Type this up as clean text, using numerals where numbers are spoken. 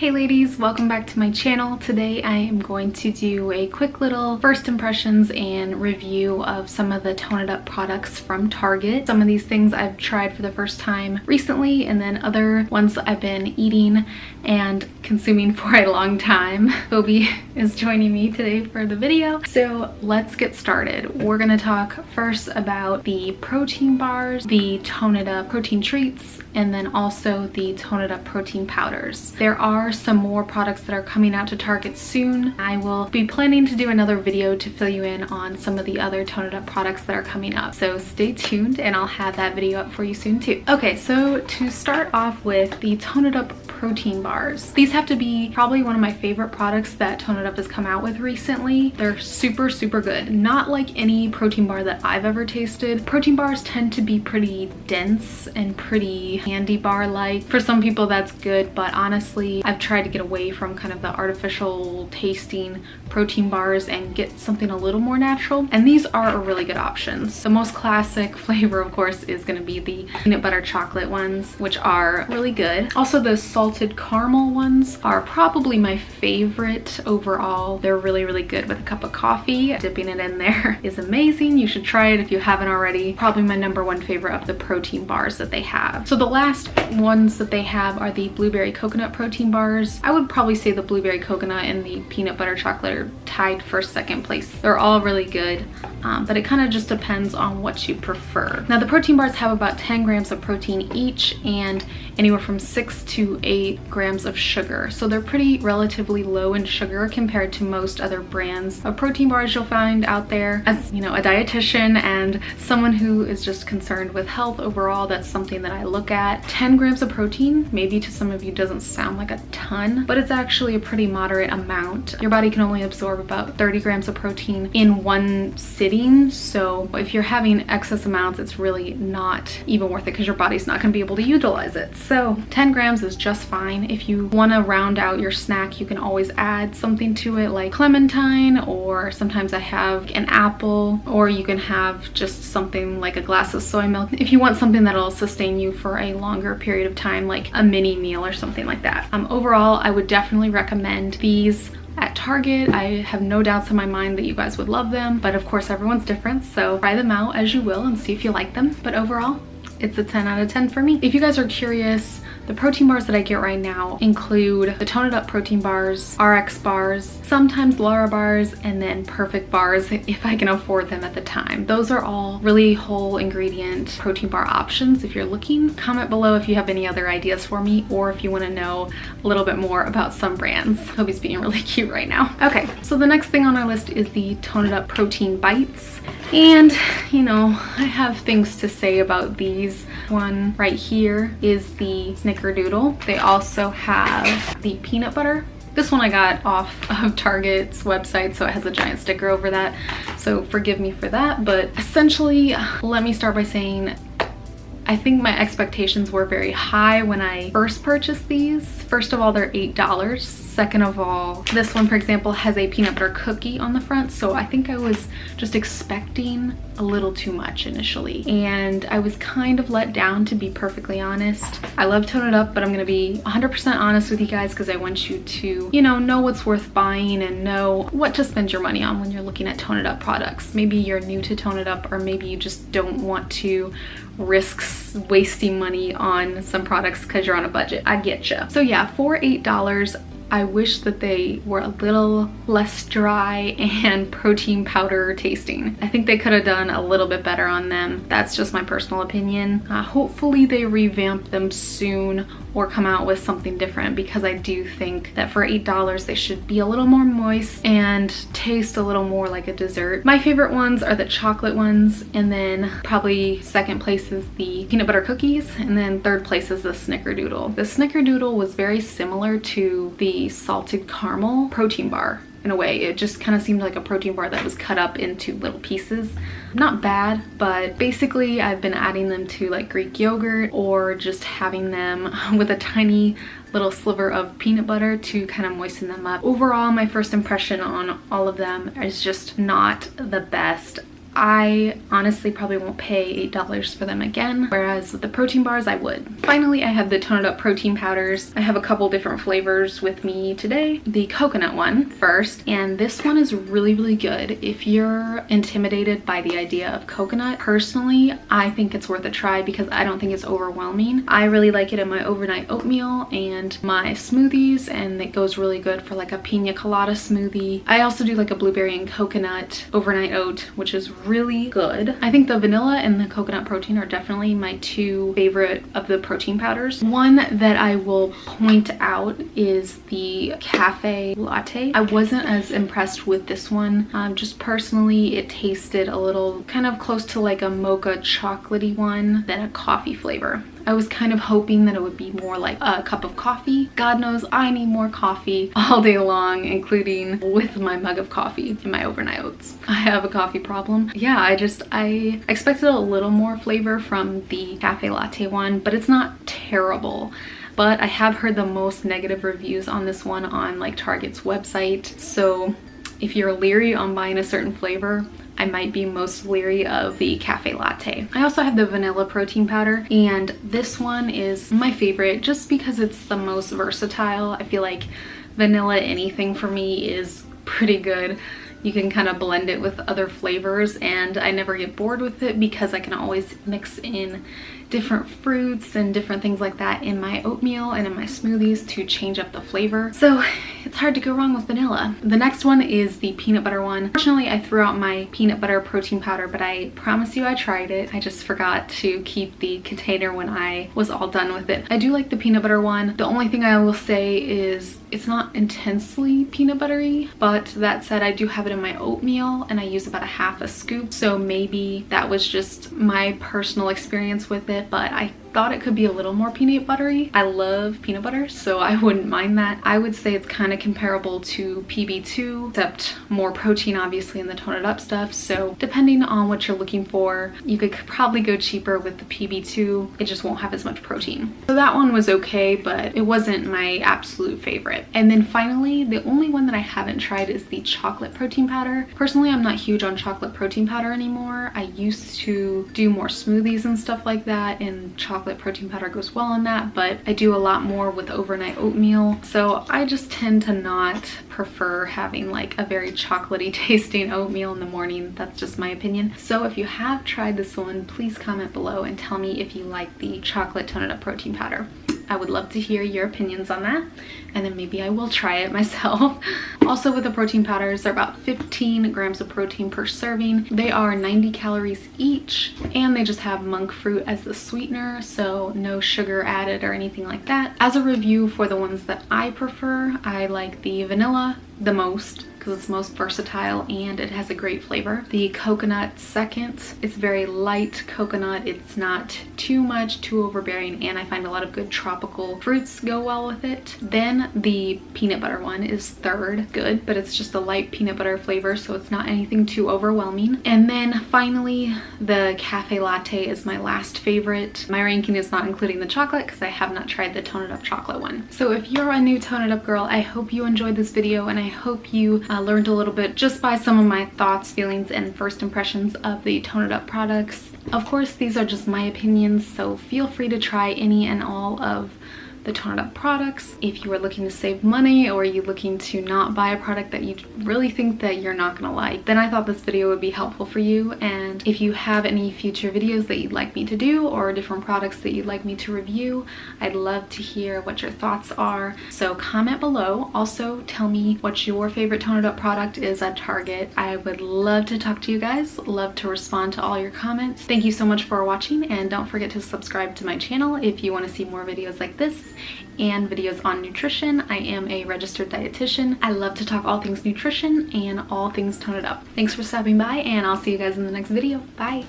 Hey ladies, welcome back to my channel. Today I am going to do a quick little first impressions and review of some of the Tone It Up products from Target. Some of these things I've tried for the first time recently, and then other ones I've been eating and consuming for a long time. Kobe is joining me today for the video. So let's get started. We're gonna talk first about the protein bars, the Tone It Up protein treats, and then also the Tone It Up protein powders. There are some more products that are coming out to Target soon. I will be planning to do another video to fill you in on some of the other Tone It Up products that are coming up. So stay tuned and I'll have that video up for you soon too. Okay, so to start off with the Tone It Up protein bars. These have to be probably one of my favorite products that Tone It Up has come out with recently. They're super good. Not like any protein bar that I've ever tasted. Protein bars tend to be pretty dense and pretty candy bar like. For some people that's good, but honestly I've tried to get away from kind of the artificial tasting protein bars and get something a little more natural, and these are a really good option. The most classic flavor of course is going to be the peanut butter chocolate ones, which are really good. Also the salted caramel ones are probably my favorite overall. They're really good with a cup of coffee. Dipping it in there is amazing. You should try it if you haven't already. Probably my #1 favorite of the protein bars that they have. So the last ones that they have are the blueberry coconut protein bars. I would probably say the blueberry coconut and the peanut butter chocolate are tied for second place. They're all really good, but it kind of just depends on what you prefer. Now the protein bars have about 10 grams of protein each and anywhere from 6 to 8 grams of sugar. So they're pretty relatively low in sugar compared to most other brands of protein bars you'll find out there. As you know, a dietitian and someone who is just concerned with health overall, that's something that I look at. 10 grams of protein, maybe to some of you doesn't sound like a ton, but it's actually a pretty moderate amount. Your body can only absorb about 30 grams of protein in one sitting. So if you're having excess amounts, it's really not even worth it because your body's not gonna be able to utilize it. So 10 grams is just fine. If you wanna round out your snack, you can always add something to it like clementine, or sometimes I have an apple, or you can have just something like a glass of soy milk if you want something that'll sustain you for a longer period of time, like a mini meal or something like that. Overall, I would definitely recommend these at Target. I have no doubts in my mind that you guys would love them, but of course everyone's different, so try them out as you will and see if you like them. But overall, it's a 10 out of 10 for me. If you guys are curious, the protein bars that I get right now include the Tone It Up protein bars, RX bars, sometimes Lara bars, and then Perfect bars if I can afford them at the time. Those are all really whole ingredient protein bar options if you're looking. Comment below if you have any other ideas for me, or if you want to know a little bit more about some brands. Kobe's being really cute right now. Okay, so the next thing on our list is the Tone It Up protein bites. And you know, I have things to say about these. One right here is the Snickerdoodle. They also have the peanut butter. This one I got off of Target's website, so it has a giant sticker over that, so forgive me for that. But essentially, let me start by saying I think my expectations were very high when I first purchased these. First of all, they're $8. Second of all, this one, for example, has a peanut butter cookie on the front, so I think I was just expecting a little too much initially, and I was kind of let down, to be perfectly honest. I love Tone It Up, but I'm gonna be 100% honest with you guys because I want you to, you know what's worth buying and know what to spend your money on when you're looking at Tone It Up products. Maybe you're new to Tone It Up, or maybe you just don't want to risk wasting money on some products because you're on a budget. I get you. So yeah, for $8, I wish that they were a little less dry and protein powder tasting. I think they could have done a little bit better on them. That's just my personal opinion. Hopefully they revamp them soon or come out with something different, because I do think that for $8 they should be a little more moist and taste a little more like a dessert. My favorite ones are the chocolate ones, and then probably second place is the peanut butter cookies, and then third place is the Snickerdoodle. The Snickerdoodle was very similar to the salted caramel protein bar in a way. It just kind of seemed like a protein bar that was cut up into little pieces. Not bad, but basically I've been adding them to like Greek yogurt, or just having them with a tiny little sliver of peanut butter to kind of moisten them up. Overall, my first impression on all of them is just not the best. I honestly probably won't pay $8 for them again, whereas with the protein bars I would. Finally, I have the Toned Up protein powders. I have a couple different flavors with me today. The coconut one first, and this one is really good. If you're intimidated by the idea of coconut, personally I think it's worth a try because I don't think it's overwhelming. I really like it in my overnight oatmeal and my smoothies, and it goes really good for like a pina colada smoothie. I also do like a blueberry and coconut overnight oat, which is really good. I think the vanilla and the coconut protein are definitely my two favorite of the protein powders. One that I will point out is the cafe latte. I wasn't as impressed with this one. Just personally, it tasted a little kind of close to like a mocha chocolatey one than a coffee flavor. I was kind of hoping that it would be more like a cup of coffee. God knows I need more coffee all day long, including with my mug of coffee in my overnight oats. I have a coffee problem. Yeah, I expected a little more flavor from the cafe latte one, but it's not terrible. But I have heard the most negative reviews on this one on like Target's website. So if you're leery on buying a certain flavor, I might be most leery of the cafe latte. I also have the vanilla protein powder, and this one is my favorite just because it's the most versatile. I feel like vanilla anything for me is pretty good. You can kind of blend it with other flavors, and I never get bored with it because I can always mix in different fruits and different things like that in my oatmeal and in my smoothies to change up the flavor. So it's hard to go wrong with vanilla. The next one is the peanut butter one. Fortunately, I threw out my peanut butter protein powder, but I promise you I tried it. I just forgot to keep the container when I was all done with it. I do like the peanut butter one. The only thing I will say is it's not intensely peanut buttery, but that said, I do have it in my oatmeal and I use about a half a scoop. So maybe that was just my personal experience with it, but I thought it could be a little more peanut buttery. I love peanut butter, so I wouldn't mind that. I would say it's kind of comparable to PB2, except more protein obviously in the Toned Up stuff. So depending on what you're looking for, you could probably go cheaper with the PB2. It just won't have as much protein. So that one was okay, but it wasn't my absolute favorite. And then finally, the only one that I haven't tried is the chocolate protein powder. Personally, I'm not huge on chocolate protein powder anymore. I used to do more smoothies and stuff like that, and chocolate protein powder goes well on that, but I do a lot more with overnight oatmeal. So I just tend to not prefer having like a very chocolatey tasting oatmeal in the morning. That's just my opinion. So if you have tried this one, please comment below and tell me if you like the chocolate Toned Up protein powder. I would love to hear your opinions on that, and then maybe I will try it myself. Also with the protein powders, they're about 15 grams of protein per serving. They are 90 calories each, and they just have monk fruit as the sweetener, so no sugar added or anything like that. As a review for the ones that I prefer, I like the vanilla the most because it's most versatile and it has a great flavor. The coconut second. It's very light coconut. It's not too much, too overbearing, and I find a lot of good tropical fruits go well with it. Then the peanut butter one is third. Good, but it's just a light peanut butter flavor, so it's not anything too overwhelming. And then finally, the cafe latte is my last favorite. My ranking is not including the chocolate because I have not tried the Toned Up chocolate one. So if you're a new Toned Up girl, I hope you enjoyed this video, and I hope you learned a little bit just by some of my thoughts, feelings, and first impressions of the Toned Up products. Of course, these are just my opinions, so feel free to try any and all of the Toned Up products. If you are looking to save money, or you're looking to not buy a product that you really think that you're not gonna like, then I thought this video would be helpful for you. And if you have any future videos that you'd like me to do, or different products that you'd like me to review, I'd love to hear what your thoughts are. So comment below. Also tell me what your favorite Toned Up product is at Target. I would love to talk to you guys, love to respond to all your comments. Thank you so much for watching, and don't forget to subscribe to my channel if you want to see more videos like this and videos on nutrition. I am a registered dietitian. I love to talk all things nutrition and all things Toned Up. Thanks for stopping by, and I'll see you guys in the next video. Bye.